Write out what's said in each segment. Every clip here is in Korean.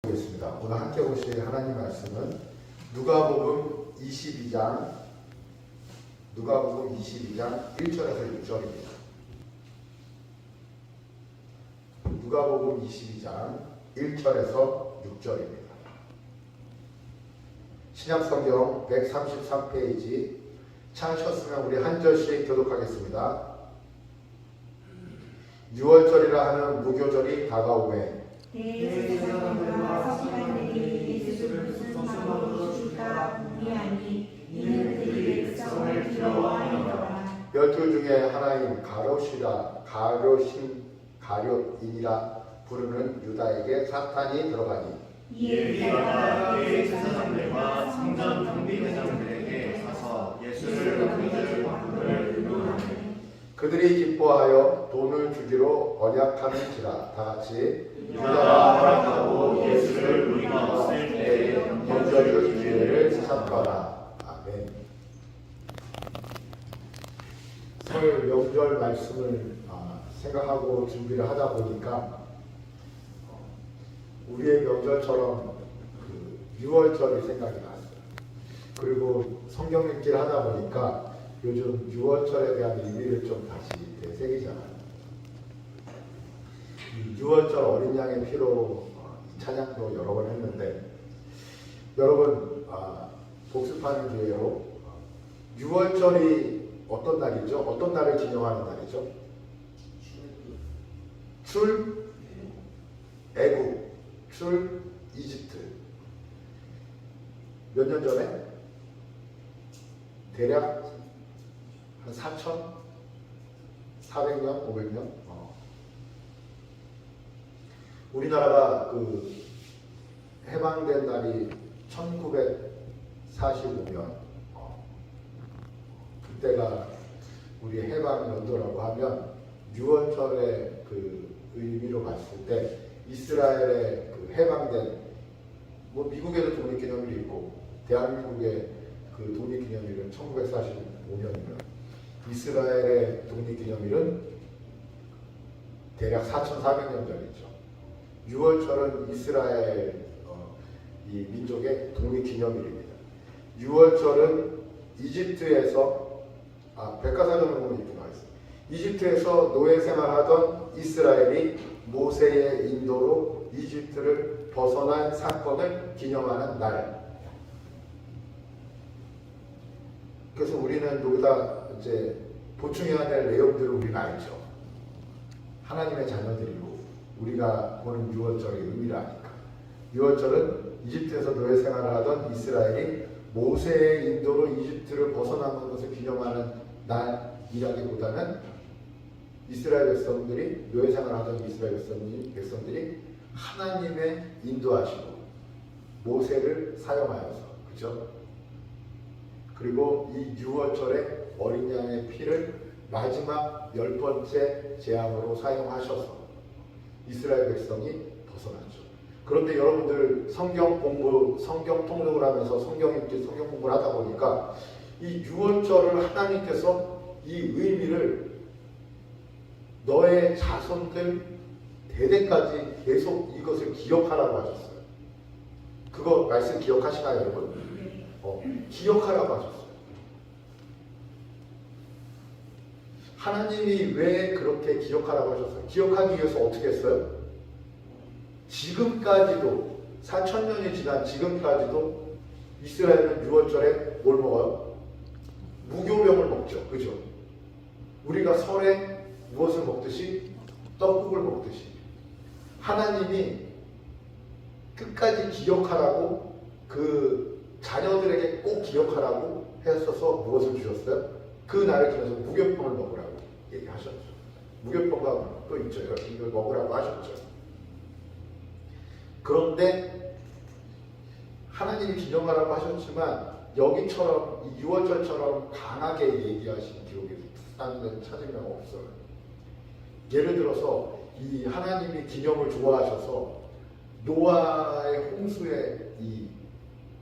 보겠습니다. 오늘 함께 보실 하나님 말씀은 누가복음 22장 1절에서 6절입니다. 누가복음 22장 1절에서 6절입니다. 신약성경 133페이지 찾으셨으면 우리 한 절씩 교독하겠습니다. 6월절이라 하는 무교절이 다가오매 대제사장들과 서기관들이 예수를 무슨 상으로 줄까 궁리하니 이는 그들의 백성을 두려워하니라. 열둘 중에 하나인 가룟이니라 부르는 유다에게 사탄이 들어가니 이에 유다가 대제사장들과 성전 경비대장들에게 가서 예수를 그들 밖으로 유도하니 그들이 기뻐하여 돈을 주기로 언약하는지라. 다같이 유다가 허락하고 예수를 우리가 없을 때에 먼저줄 기회를 찾거라. 아멘. 설 명절 말씀을 생각하고 준비를 하다 보니까 우리의 명절처럼 6월절이 생각이 났어요. 그리고 성경 읽기를 하다 보니까 요즘 6월절에 대한 의미를 좀 다시 되새기잖아요. 6월절 어린 양의 피로 찬양도 여러 번 했는데 여러분 복습하는 교회로 6월절이 어떤 날이죠? 어떤 날을 기념하는 날이죠? 애국, 출 이집트. 몇 년 전에? 대략 한 4,400년, 500년? 우리나라가 해방된 날이 1945년. 그때가 우리 해방 연도라고 하면 6월절의 의미로 봤을 때 이스라엘의 해방된 미국에도 독립기념일이 있고 대한민국의 독립기념일은 1945년이면 이스라엘의 독립기념일은 대략 4,400년 전이죠. 6월절은 이스라엘 이 민족의 독립기념일입니다. 6월절은 이집트에서 백과사전을 보면 이렇게 나와있습니다. 이집트에서 노예 생활하던 이스라엘이 모세의 인도로 이집트를 벗어난 사건을 기념하는 날. 그래서 우리는 여기다 이제 보충해야 될 내용들을 우리는 알죠. 하나님의 자녀들이고 우리가 보는 6월절의 의미를 아니까. 6월절은 이집트에서 노예 생활을 하던 이스라엘이 모세의 인도로 이집트를 벗어나는 것을 기념하는 날이라기보다는 이스라엘 백성들이 노예 생활하던 이스라엘 백성들이 하나님의 인도하시고 모세를 사용하여서 그죠? 그리고 이 6월절에 어린 양의 피를 마지막 10번째 재앙으로 사용하셔서 이스라엘 백성이 벗어났죠. 그런데 여러분들 성경 통독을 하면서 성경 읽기, 성경 공부를 하다 보니까 이 6월절을 하나님께서 이 의미를 너의 자손들 대대까지 계속 이것을 기억하라고 하셨어요. 그거 말씀 기억하시나요, 여러분? 기억하라고 하셨어요. 하나님이 왜 그렇게 기억하라고 하셨어요? 기억하기 위해서 어떻게 했어요? 지금까지도 4,000년이 지난 지금까지도 이스라엘은 6월절에 뭘 먹어요? 무교병을 먹죠. 그죠? 우리가 설에 무엇을 먹듯이 떡국을 먹듯이 하나님이 끝까지 기억하라고 자녀들에게 꼭 기억하라고 했어서 무엇을 주셨어요? 그 날을 지나서 무교병을 먹으라고 얘기하셨죠. 무교병과 또 있죠. 이걸 먹으라고 하셨죠. 그런데 하나님이 기념하라고 하셨지만 여기처럼 이 6월절처럼 강하게 얘기하신 기록이 찾으면 없어요. 예를 들어서 이 하나님이 기념을 좋아하셔서 노아의 홍수에 이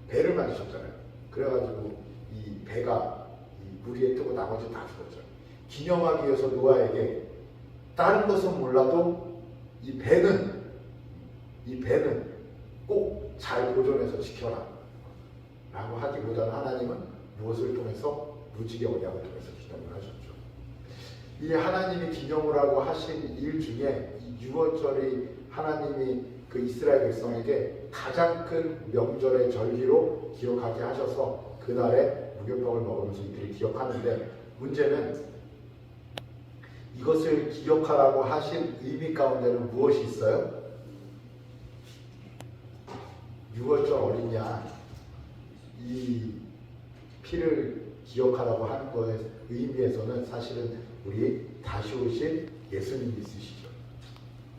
배를 만드셨잖아요. 그래가지고 이 배가 이 물 위에 뜨고 나머지 다 죽었죠. 기념하기 위해서 노아에게 다른 것은 몰라도 이 배는 꼭 잘 보존해서 지켜라 라고 하기보다는 하나님은 무엇을 통해서 무지개 언약을 통해서 기념을 하셨죠. 이 하나님이 기념을 하고 하신 일 중에 이 유월절이 하나님이 그 이스라엘 백성에게 가장 큰 명절의 절기로 기억하게 하셔서 그날에 무교병을 먹으면서 이들이 기억하는데, 문제는 이것을 기억하라고 하신 의미 가운데는 무엇이 있어요? 유월절 어린 양, 이 피를 기억하라고 하는 것의 의미에서는 사실은 우리 다시 오실 예수님이 있으시죠.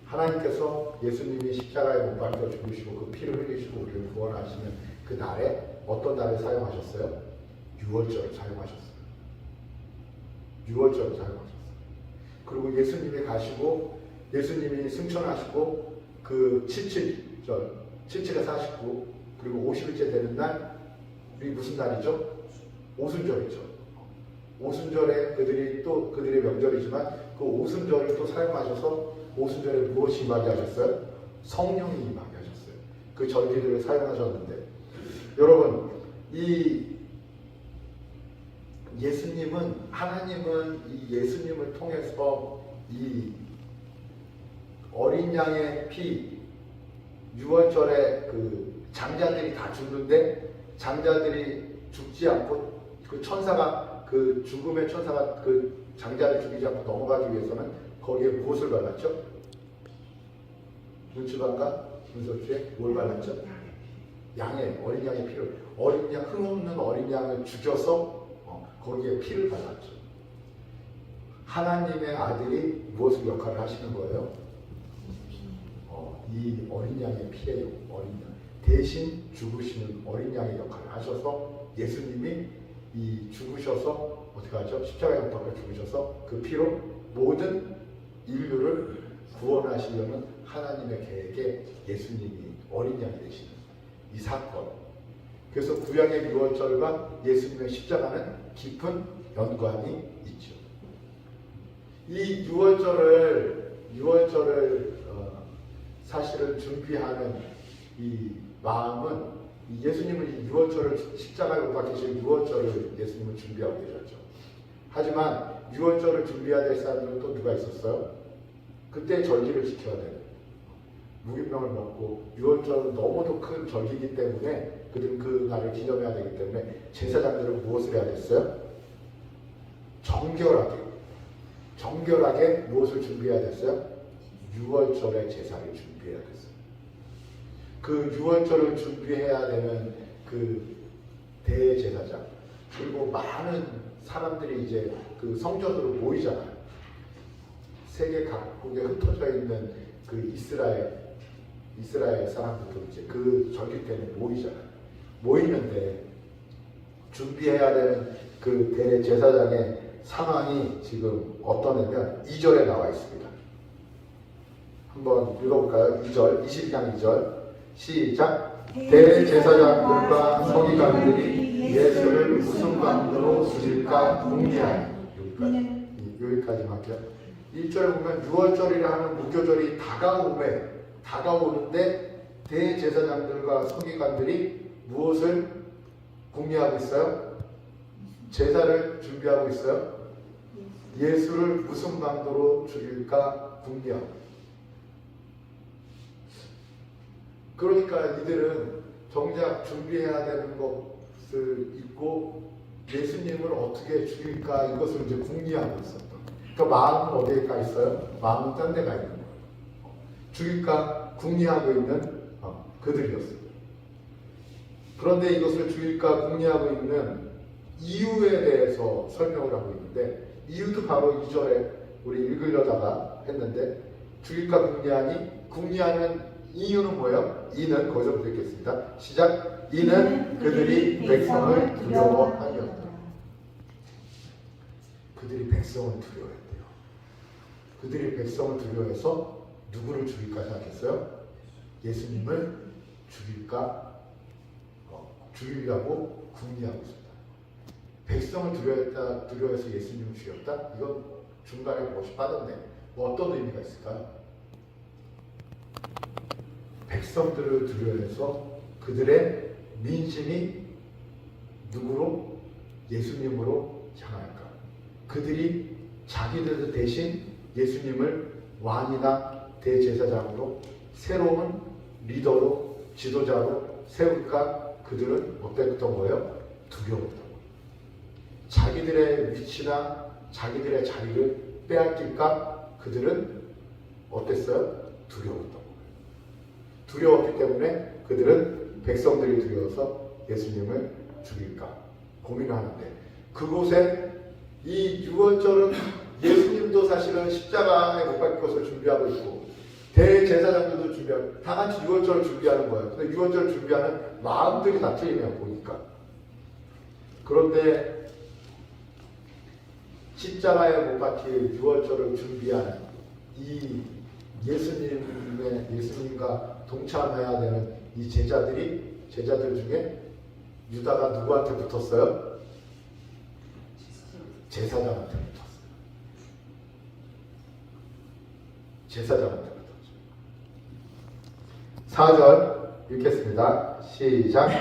하나님께서 예수님이 십자가에 못 박혀 죽으시고 그 피를 흘리시고 우리를 구원하시는 그 날에 어떤 날을 사용하셨어요? 유월절을 사용하셨어요. 유월절을 사용하셨어요. 그리고 예수님이 가시고 예수님이 승천하시고 그 77에 사시고 그리고 50일째 되는 날, 우리 무슨 날이죠? 오순절이죠. 오순절에 그들의 명절이지만 그 오순절을 또 사용하셔서 오순절에 무엇이 임하게 하셨어요? 성령이 임하게 하셨어요. 그 절기들을 사용하셨는데, 여러분, 이 예수님은, 하나님은 이 예수님을 통해서 이 어린 양의 피, 유월절에 그 장자들이 다 죽는데 장자들이 죽지 않고 그 천사가, 그 죽음의 천사가 그 장자를 죽이지 않고 넘어가기 위해서는 거기에 무엇을 발랐죠? 눈치방과 분소주에 뭘 발랐죠? 어린 양의 피를, 흠없는 어린 양을 죽여서 거기에 피를 발랐죠. 하나님의 아들이 무엇을 역할을 하시는 거예요? 이 어린 양의 피예요. 어린 양. 대신 죽으시는 어린 양의 역할을 하셔서 예수님이 이 죽으셔서 어떻게 하죠? 십자가에 못 박혀 죽으셔서 그 피로 모든 인류를 구원하시려는 하나님의 계획에 예수님이 어린 양이 되시는 이 사건. 그래서 구약의 유월절과 예수님의 십자가는 깊은 연관이 있죠. 이 유월절을 사실은 준비하는 이 마음은, 예수님은 이 유월절을, 십자가에 못 박히실 유월절을 예수님은 준비하고 계셨죠. 하지만 유월절을 준비해야 될 사람들은 또 누가 있었어요? 그때 절기를 지켜야 돼요. 무교병을 먹고, 유월절은 너무도 큰 절기이기 때문에 그들은 그 날을 기념해야 되기 때문에 제사장들은 무엇을 해야 됐어요? 정결하게 무엇을 준비해야 됐어요? 유월절의 제사를 준비해야 됐어요. 그 유월절을 준비해야 되는 그 대제사장, 그리고 많은 사람들이 이제 그 성전으로 모이잖아요. 세계 각국에 흩어져 있는 그 이스라엘 사람들도 이제 그 절기 때문에 모이잖아요. 모이는데 준비해야 되는 그 대제사장의 상황이 지금 어떤 애면 2절에 나와 있습니다. 한번 읽어볼까요? 2절, 22장 2절 시작. 대제사장들과 서기관들이 예수를 무슨 방도로 죽일까 궁리하니. 여기까지만 할게요. 1절에 보면 유월절이라 하는 무교절이 다가오는데 대제사장들과 서기관들이 무엇을 궁리하고 있어요? 제사를 준비하고 있어요. 예수를 무슨 방도로 죽일까 궁리하고. 그러니까 이들은 정작 준비해야 되는 것을 잊고 예수님을 어떻게 죽일까 이것을 이제 궁리하고 있었던. 그러니까 마음은 어디에 가 있어요? 마음은 딴 데 가 있는 거예요. 죽일까 궁리하고 있는 그들이었어요. 그런데 이것을 죽일까 궁리하고 있는 이유에 대해서 설명을 하고 있는데, 이유도 바로 2절에 우리 읽으려다가 했는데, 죽일까 궁리하는 이유는 뭐예요? 이는, 거기서부터 읽겠습니다. 시작. 이는 그들이 백성을 두려워하였다. 그들이 백성을 두려워했대요. 그들이 백성을 두려워해서 누구를 죽일까 생각했어요? 예수님을 죽이려고 궁리하고 있습니다. 백성을 두려워해서 예수님을 죽였다? 이건 중간에 무엇이 빠졌네. 뭐 어떤 의미가 있을까요? 백성들을 두려워해서 그들의 민심이 누구로? 예수님으로 향할까? 그들이 자기들 대신 예수님을 왕이나 대제사장으로 새로운 리더로 지도자로 세울까? 그들은 어땠던 거예요? 두려웠던 거예요. 자기들의 위치나 자기들의 자리를 빼앗길까? 그들은 어땠어요? 두려웠던 거예요. 두려웠기 때문에 그들은 백성들이 두려워서 예수님을 죽일까 고민하는데, 그곳에 이 유월절은 예수님도 사실은 십자가에 못 박힐 것을 준비하고 있고 대제사장들도 준비하고 다 같이 유월절을 준비하는 거예요. 근데 유월절을 준비하는 마음들이 다 틀리네요, 보니까. 그런데 십자가에 못 박힐 유월절을 준비하는 이 예수님과 동참해야 되는 이 제자들 중에 유다가 누구한테 붙었어요? 제사장한테 붙었어요. 제사장한테 붙었죠. 4절 읽겠습니다. 시작.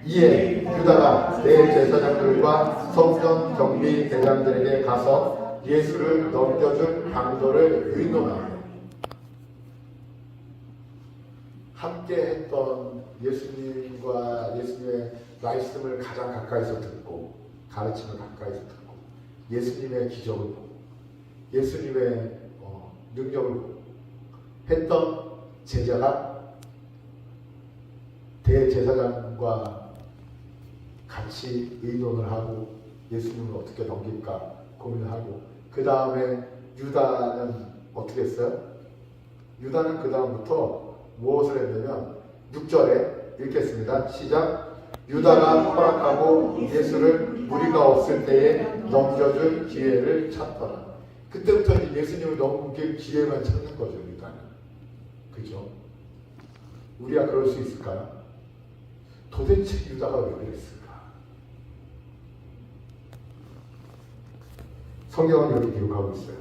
이에 유다가 대제사장들과 성전 경비 대장들에게 가서 예수를 넘겨줄 방도를 의논하며, 함께 했던 예수님과 예수님의 말씀을 가장 가까이서 듣고 가르침을 가까이서 듣고 예수님의 기적을 보고 예수님의 능력을 보고 했던 제자가 대제사장과 같이 의논을 하고 예수님을 어떻게 넘길까 고민을 하고, 그 다음에 유다는 어떻게 했어요? 유다는 그 다음부터 무엇을 했냐면 6절에 읽겠습니다. 시작. 유다가 허락하고 예수를 무리가 없을 때에 넘겨줄 기회를 찾더라. 그때부터 예수님을 넘길 기회만 찾는 거죠, 유다는. 그죠? 우리가 그럴 수 있을까요? 도대체 유다가 왜 그랬을까? 성경은 이렇게 기록하고 있어요.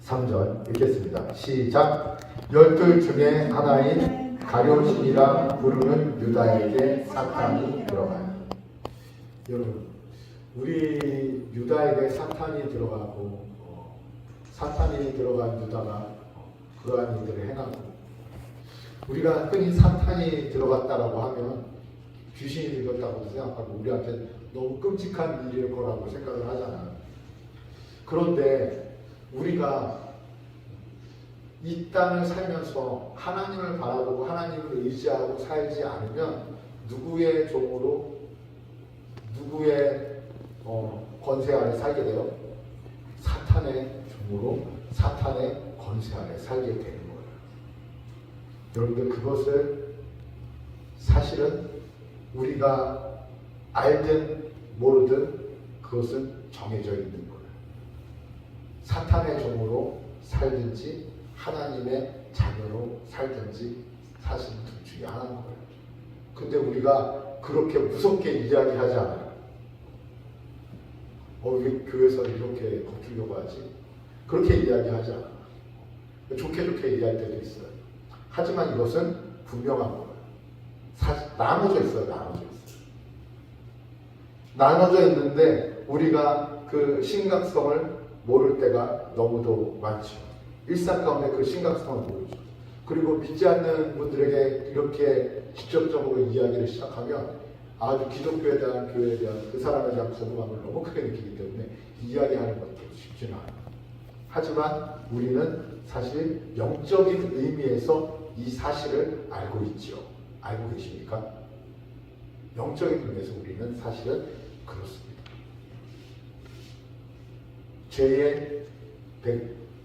3절 읽겠습니다. 시작. 12 중에 하나인 가룟신이라 부르는 유다에게 사탄이 들어가요. 여러분, 우리 유다에게 사탄이 들어가고 사탄이 들어간 유다가 그러한 일들을 행하고, 우리가 흔히 사탄이 들어갔다라고 하면 귀신이 들었다고 생각하고 우리한테 너무 끔찍한 일일 거라고 생각을 하잖아요. 그런데 우리가 이 땅을 살면서 하나님을 바라보고 하나님을 의지하고 살지 않으면 누구의 종으로 누구의 권세 아래 살게 돼요? 사탄의 종으로 사탄의 권세 아래 살게 되는 거예요. 여러분들, 그것을 사실은 우리가 알든 모르든 그것은 정해져 있는 거예요. 사탄의 종으로 살든지 하나님의 자녀로 살든지 사실은 둘 중에 하나인 거예요. 근데 우리가 그렇게 무섭게 이야기하지 않아요. 왜 교회에서 이렇게 거두려고 하지? 그렇게 이야기하지 않아요. 좋게 이야기할 때도 있어요. 하지만 이것은 분명한 거예요. 나눠져 있어요. 나눠져 있는데 우리가 그 심각성을 모를 때가 너무도 많죠. 일상 가운데 그 심각성을 모르죠. 그리고 믿지 않는 분들에게 이렇게 직접적으로 이야기를 시작하면 아주 기독교에 대한, 교회에 대한, 그 사람에 대한 거부감을 너무 크게 느끼기 때문에 이야기하는 것도 쉽지는 않아요. 하지만 우리는 사실 영적인 의미에서 이 사실을 알고 있죠. 알고 계십니까? 영적인 의미에서 우리는 사실은 그렇습니다.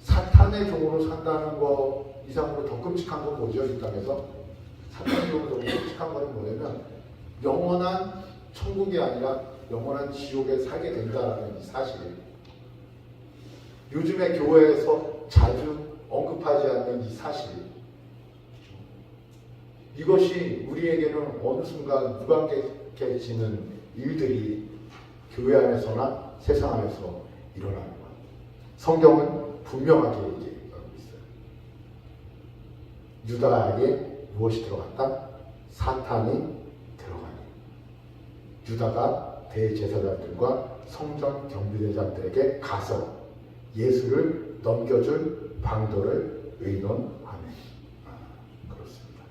사탄의 종으로 산다는 거 이상으로 더 끔찍한 건 뭐죠? 이 땅에서 사탄의 종으로 더 끔찍한 거는 뭐냐면 영원한 천국이 아니라 영원한 지옥에 살게 된다는 이 사실. 요즘에 교회에서 자주 언급하지 않는 이 사실. 이것이 우리에게는 어느 순간 무관계해지는 일들이 교회 안에서나 세상 안에서 일어나는 거예요. 성경은 분명하게 얘기하고 있어요. 유다에게 무엇이 들어갔다? 사탄이 들어가니. 유다가 대제사장들과 성전 경비대장들에게 가서 예수를 넘겨줄 방도를 의논하네. 그렇습니다.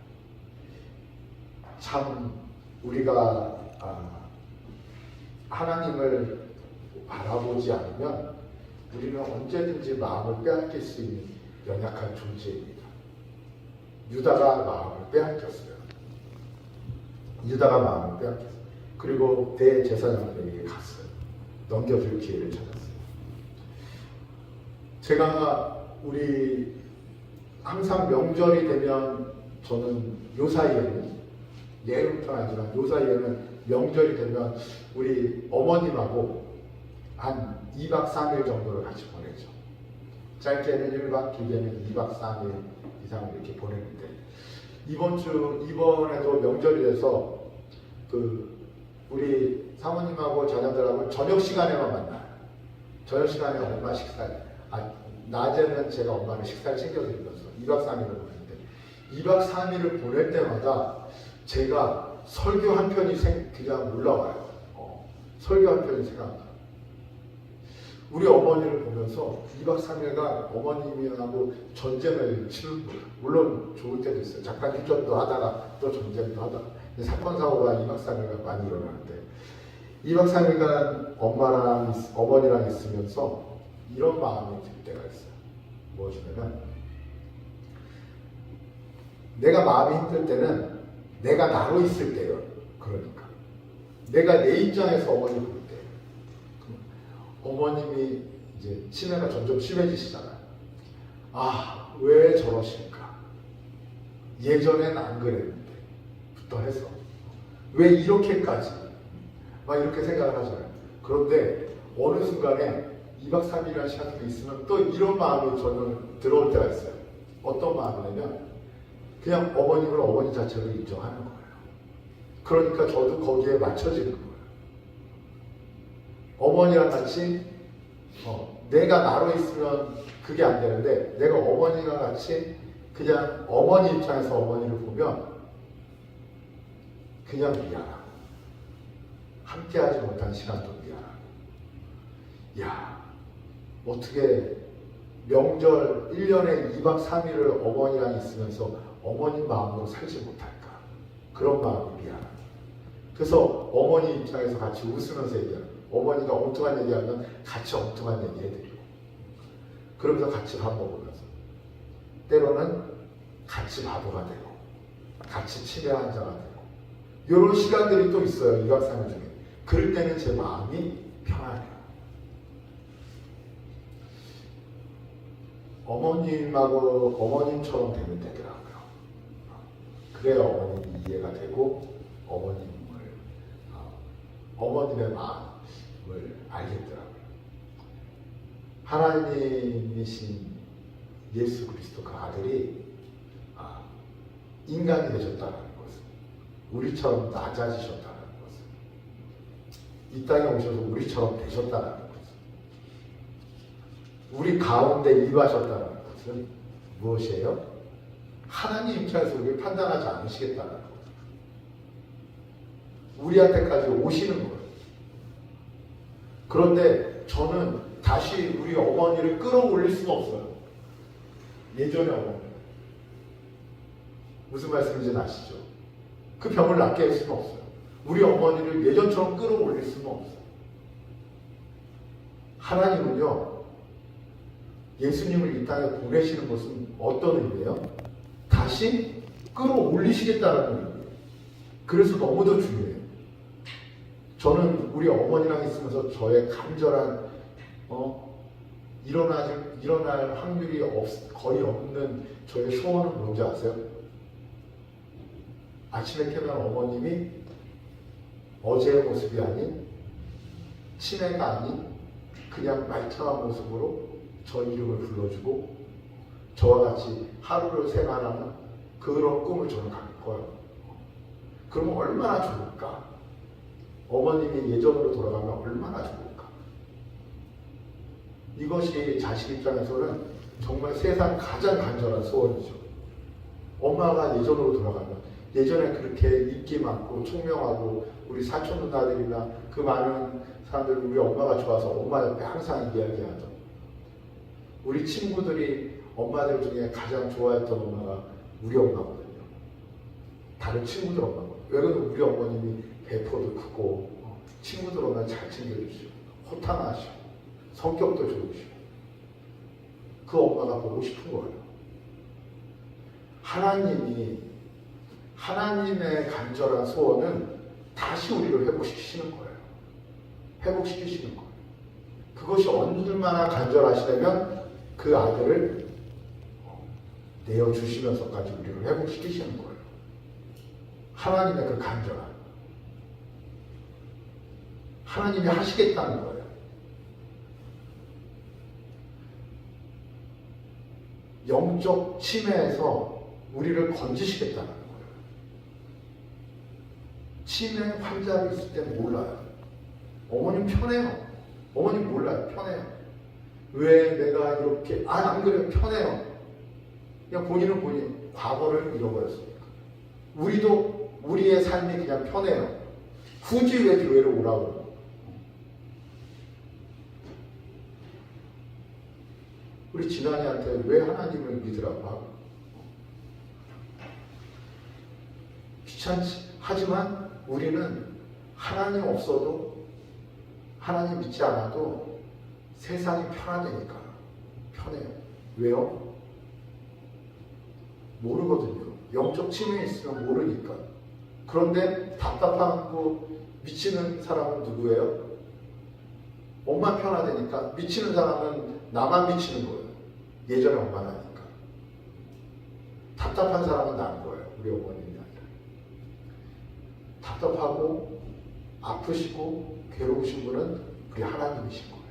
참 우리가 하나님을 바라보지 않으면 우리는 언제든지 마음을 빼앗길 수 있는 연약한 존재입니다. 유다가 마음을 빼앗겼어요. 유다가 마음을 빼앗겼어요. 그리고 대제사장들에게 갔어요. 넘겨줄 기회를 찾았어요. 제가 우리 항상 명절이 되면 저는 요 사이에는 예로부터 아니지만 요 사이에는 명절이 되면 우리 어머님하고 한 2박 3일 정도를 같이 보내죠. 짧게는 1박, 길게는 2박 3일 이상을 이렇게 보내는데 이번에도 명절이 돼서 우리 사모님하고 자녀들하고 저녁 시간에만 만나요. 저녁 시간에 엄마 식사를. 낮에는 제가 엄마를 식사를 챙겨드리면서 2박 3일을 보냈는데 2박 3일을 보낼 때마다 제가 설교 한 편이 그냥 올라와요. 설교 한 편이 생각나요. 우리 어머니를 보면서 2박 3일간 어머님하고 전쟁을 치는 거예요. 물론 좋을 때도 있어요. 잠깐 휴전도 하다가 또 전쟁도 하다가. 사건, 사고가 2박 3일간 많이 일어나는데 2박 3일간 어머니랑 있으면서 이런 마음이 들 때가 있어요. 무엇이냐면 내가 마음이 힘들 때는 내가 나로 있을 때요. 그러니까 내가 내 입장에서 어머니 볼 때 어머님이 이제 치매가 점점 심해지시잖아요. 왜 저러실까? 예전엔 안 그랬는데 부터 해서 왜 이렇게까지 막 이렇게 생각을 하잖아요. 그런데 어느 순간에 2박 3일이라는 시간이 있으면 또 이런 마음이 저는 들어올 때가 있어요. 어떤 마음이냐면 그냥 어머님을 어머니 자체로 인정하는 거예요. 그러니까 저도 거기에 맞춰지는 거예요. 어머니랑 같이 내가 나로 있으면 그게 안 되는데 내가 어머니랑 같이 그냥 어머니 입장에서 어머니를 보면 그냥 미안하고 함께하지 못한 시간도 미안하고 어떻게 명절 1년에 2박 3일을 어머니랑 있으면서 어머니 마음으로 살지 못할까? 그런 마음이 미안합니다. 그래서 어머니 입장에서 같이 웃으면서 얘기하는 어머니가 엉뚱한 얘기하면 같이 엉뚱한 얘기 해드리고 그러면서 같이 밥 먹으면서 때로는 같이 바보가 되고 같이 치매 환자가 되고 이런 시간들이 또 있어요. 2박 3일 중에. 그럴 때는 제 마음이 편안해요. 어머님처럼 되면 되더라고요. 그래야 어머님이 이해가 되고 어머님의 마음을 알겠더라고요. 하나님이신 예수 그리스도 그 아들이 인간이 되셨다는 것은 우리처럼 낮아지셨다는 것은 이 땅에 오셔서 우리처럼 되셨다는 것은 우리 가운데 임하셨다는 것은 무엇이에요? 하나님 입장에서 우리를 판단하지 않으시겠다는 거예요. 우리한테까지 오시는 거예요. 그런데 저는 다시 우리 어머니를 끌어올릴 수는 없어요. 예전의 어머니. 무슨 말씀인지 아시죠? 그 병을 낫게 할 수는 없어요. 우리 어머니를 예전처럼 끌어올릴 수는 없어요. 하나님은요, 예수님을 이 땅에 보내시는 것은 어떤 의미예요? 다시 끌어올리시겠다는 의미예요. 그래서 너무도 중요해요. 저는 우리 어머니랑 있으면서 저의 간절한 일어날 확률이 거의 없는 저의 소원은 뭔지 아세요? 아침에 깨면 어머님이 어제의 모습이 아닌 치매가 아닌 그냥 말짱한 모습으로 저 이름을 불러주고 저와 같이 하루를 생활하는 그런 꿈을 저는 갖고요. 그러면 얼마나 좋을까? 어머님이 예전으로 돌아가면 얼마나 좋을까? 이것이 자식 입장에서는 정말 세상 가장 간절한 소원이죠. 엄마가 예전으로 돌아가면 예전에 그렇게 인기 많고 총명하고 우리 사촌 누나들이나 그 많은 사람들 우리 엄마가 좋아서 엄마 옆에 항상 이야기하던 우리 친구들이 엄마들 중에 가장 좋아했던 엄마가 우리 엄마거든요. 다른 친구들 엄마거든요. 왜냐면 우리 어머님이 배포도 크고 친구들 오면 잘 챙겨주시고 호탕하시고 성격도 좋으시고 그 엄마가 보고 싶은 거예요. 하나님의 간절한 소원은 다시 우리를 회복시키시는 거예요. 회복시키시는 거예요. 그것이 얼마나 간절하시다면 그 아들을 내어주시면서까지 우리를 회복시키시는 거예요. 하나님의 그 간절함. 하나님이 하시겠다는 거예요. 영적 침해에서 우리를 건지시겠다는 거예요. 치매 환자가 있을 때 몰라요. 어머님 편해요. 어머님 몰라요. 편해요. 왜 내가 이렇게 안 그래요. 편해요. 그냥 본인은 본인 과거를 잃어버렸으니까. 우리도 우리의 삶이 그냥 편해요. 굳이 왜 교회를 오라고? 우리 진환이한테 왜 하나님을 믿으라고 하고? 귀찮지. 하지만 우리는 하나님 없어도 하나님 믿지 않아도 세상이 편하다니까. 편해요. 왜요? 모르거든요. 영적 침해에 있으면 모르니까. 그런데 답답하고 미치는 사람은 누구예요? 엄마 편하다니까. 미치는 사람은 나만 미치는 거예요. 예전에 엄마 나니까. 답답한 사람은 난 거예요. 우리 어머님이 아니라. 답답하고 아프시고 괴로우신 분은 우리 하나님이신 거예요.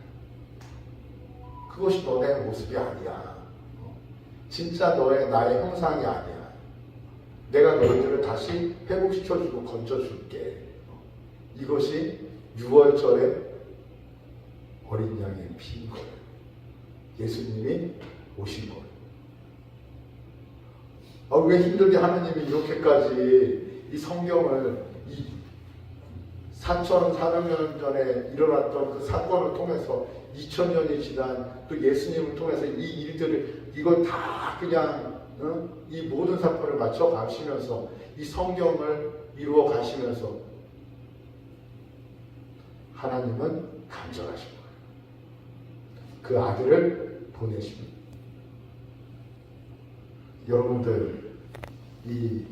그것이 너의 모습이 아니야. 진짜 나의 형상이 아니야. 내가 너희들을 다시 회복시켜주고 건져줄게. 이것이 6월절에 어린 양의 피인 거예요. 예수님이 오신 거예요. 왜 힘들게 하느님이 이렇게까지 이 성경을 4,400년 전에 일어났던 그 사건을 통해서 2000년이 지난 또 예수님을 통해서 이 일들을 이걸 다 그냥 이 모든 사건을 맞춰 가시면서 이 성경을 이루어 가시면서 하나님은 간절하신 거예요. 그 아들을 보내십니다. 여러분들, 이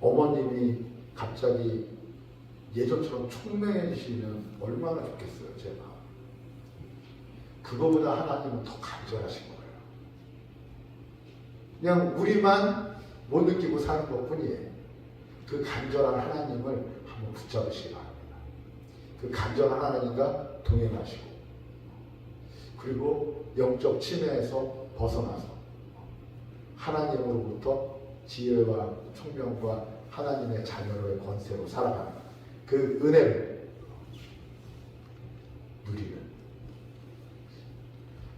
어머님이 갑자기 예전처럼 총명해지시면 얼마나 좋겠어요, 제 마음. 그거보다 하나님은 더 간절하신 거예요. 그냥 우리만 못 느끼고 사는 것 뿐이에요. 그 간절한 하나님을 한번 붙잡으시기 바랍니다. 그 간절한 하나님과 동행하시고, 그리고 영적 침해에서 벗어나서 하나님으로부터 지혜와 총명과 하나님의 자녀의 권세로 살아가는 그 은혜를 누리는.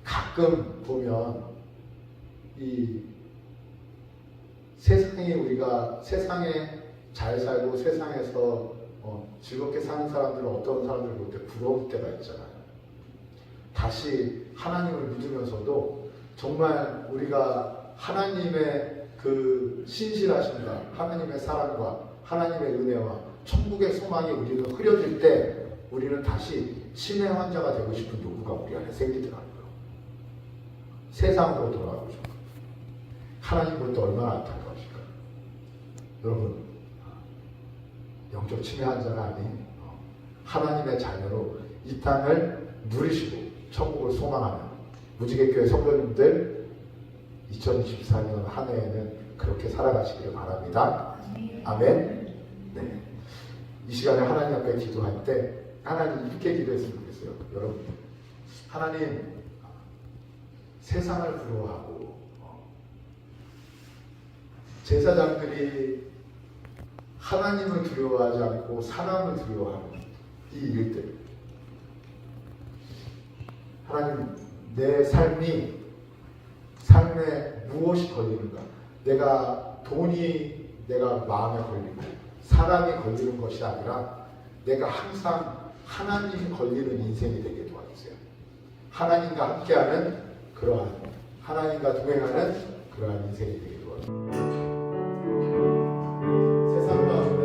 가끔 보면 이 우리가 세상에 잘 살고 세상에서 즐겁게 사는 사람들은 어떤 사람들 볼 때 부러울 때가 있잖아요. 다시 하나님을 믿으면서도 정말 우리가 하나님의 그 신실하심과 하나님의 사랑과 하나님의 은혜와 천국의 소망이 우리는 흐려질 때 우리는 다시 치매 환자가 되고 싶은 욕구가 우리 안에 생기더라고요. 세상으로 돌아가고 싶고 하나님 볼 때 얼마나 안타까우실까요? 여러분, 영적 치매 환자가 아닌 하나님의 자녀로 이 땅을 누리시고 천국을 소망하는 무지개교회 성도님들 2024년 한 해에는 그렇게 살아가시기를 바랍니다. 아멘. 네. 이 시간에 하나님 앞에 기도할 때 하나님 이렇게 기도했으면 좋겠어요. 여러분, 하나님 세상을 부러워하고 제사장들이 하나님을 두려워하지 않고 사람을 두려워하는 이 일들, 하나님 내 삶에 무엇이 걸리는가? 내가 돈이 내가 마음에 걸리고 사람이 걸리는 것이 아니라 내가 항상 하나님이 걸리는 인생이 되게 도와주세요. 하나님과 함께하는 그러한 하나님과 동행하는 그러한 인생이 되게 도와주세요.